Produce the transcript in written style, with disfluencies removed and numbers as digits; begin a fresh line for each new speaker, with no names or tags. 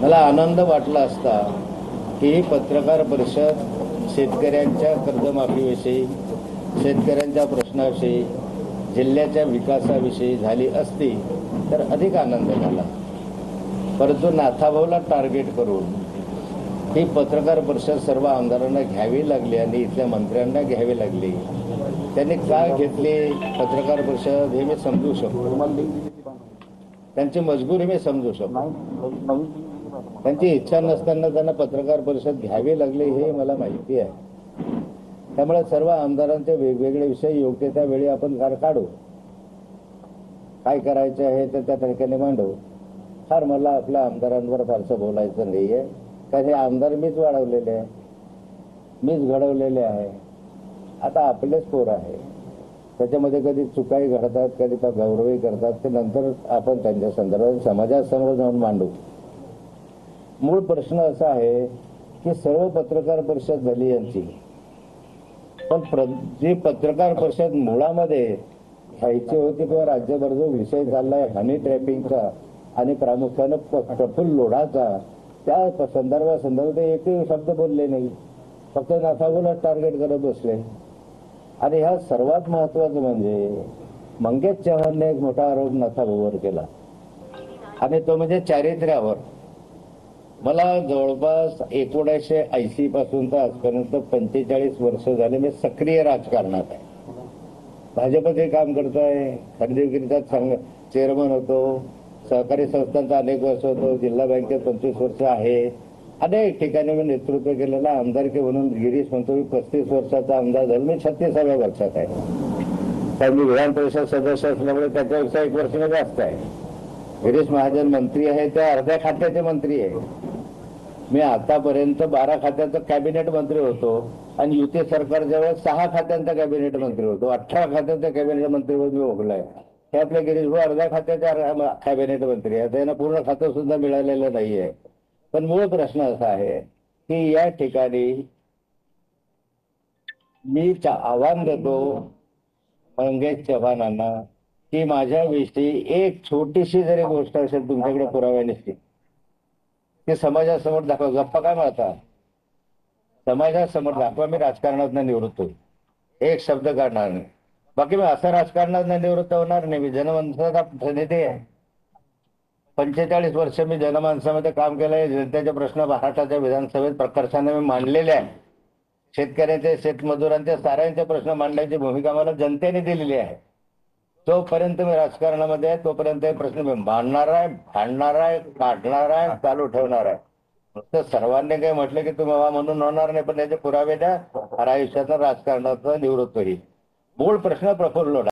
मला आनंद वाटला असता की ही पत्रकार परिषद शेतकऱ्यांच्या कर्जमाफीविषयी, शेतकऱ्यांच्या प्रश्नाविषयी, जिल्ह्याच्या विकासाविषयी झाली असती तर अधिक आनंद झाला. परंतु नाथाभाऊला टार्गेट करून ही पत्रकार परिषद सर्व आमदारांना घ्यावी लागली आणि इथल्या मंत्र्यांना घ्यावी लागली. त्यांनी का घेतली पत्रकार परिषद हे मी समजू शकतो. त्यांची मजबुरी मी समजू शकतो. त्यांची इच्छा नसताना त्यांना पत्रकार परिषद घ्यावी लागली हे मला माहिती आहे. त्यामुळे सर्व आमदारांचे वेगवेगळे विषय योग्य त्यावेळी आपण काढू. काय करायचे आहे ते त्या ठिकाणी मांडू. फार मला आपल्या आमदारांवर फारसं बोलायचं नाहीये, कारण हे आमदार मीच वाढवलेले आहे, मीच घडवलेले आहे. आता आपलेच पोर आहे, त्याच्यामध्ये कधी चुकाही घडतात, कधी गौरवही करतात, ते नंतर आपण त्यांच्या संदर्भात समाजासमोर जाऊन मांडू. मूळ प्रश्न असा आहे की सर्व पत्रकार परिषद झाली यांची, पण जी पत्रकार परिषद मुळामध्ये घ्यायची होती किंवा राज्यभर जो विषय चाललाय हनी ट्रॅपिंगचा आणि प्रामुख्यानं प्रफुल्ल लोढाचा, त्या संदर्भात एकही शब्द बोलले नाही. फक्त नाथाभाऊला टार्गेट करत बसले. आणि ह्या सर्वात महत्वाचं म्हणजे मंगेश चव्हाणने एक मोठा आरोप नाथाभाऊवर केला आणि तो म्हणजे चारित्र्यावर. मला जवळपास 1980 पासून तर आजपर्यंत 45 वर्ष झाले मी सक्रिय राजकारणात आहे. भाजपचे काम करतोय, खरेदी विक्रीचा चेअरमन होतो, सहकारी संस्थांचा अनेक वर्ष होतो, जिल्हा बँकेत 25 वर्ष आहे, अनेक ठिकाणी मी नेतृत्व केलेलं. आमदारकी म्हणून गिरीश म्हणतो मी 35 वर्षाचा आमदार झालो, मी 36व्या वर्षात आहे. कारण मी विधान परिषद सदस्य असल्यामुळे त्याच्यापेक्षा 1 वर्ष जास्त आहे. गिरीश महाजन मंत्री आहे, त्या अर्ध्या खात्याचे मंत्री आहे. मी आतापर्यंत 12 खात्याचा कॅबिनेट मंत्री होतो आणि युती सरकारच्या वेळेस 6 खात्यांचा कॅबिनेट मंत्री होतो. 18 खात्यांचा कॅबिनेट मंत्री मी भोगलाय. हे आपल्या गिरीश भाऊ अर्ध्या खात्याच्या कॅबिनेट मंत्री आहे, त्यांना पूर्ण खातं सुद्धा मिळालेलं नाहीये. पण मूळ प्रश्न असा आहे की या ठिकाणी मी आव्हान देतो मंगेश चव्हाणांना की माझ्याविषयी एक छोटीशी जरी गोष्ट असेल तुमच्याकडे पुराव्यानिशी ते समाजासमोर दाखवा. गप्पा काय म्हणता, समाजासमोर दाखवा. मी राजकारणात निवृत्त होईल, एक शब्द काढणार नाही. बाकी मी असं राजकारणात निवृत्त होणार नाही. मी जनमानसाचा प्रतिनिधी आहे. 45 वर्ष मी जनमानसामध्ये काम केलंय. जनतेचे प्रश्न महाराष्ट्राच्या विधानसभेत प्रकर्षाने मी मांडलेले आहे. शेतकऱ्यांचे, शेतमजुरांचे, साऱ्यांचे प्रश्न मांडण्याची भूमिका मला जनतेने दिलेली आहे. जोपर्यंत मी राजकारणामध्ये आहे तोपर्यंत हे प्रश्न मी मांडणार आहे, भांडणार आहे, काढणार आहे, चालू ठेवणार आहे. नुसतं सर्वांनी काही म्हटलं की तुम्ही म्हणून होणार नाही, पण त्याचे पुरावे द्या. आयुष्याचं राजकारणाचं निवृत्त होईल. मूळ प्रश्न प्रफुल्ल लोढा.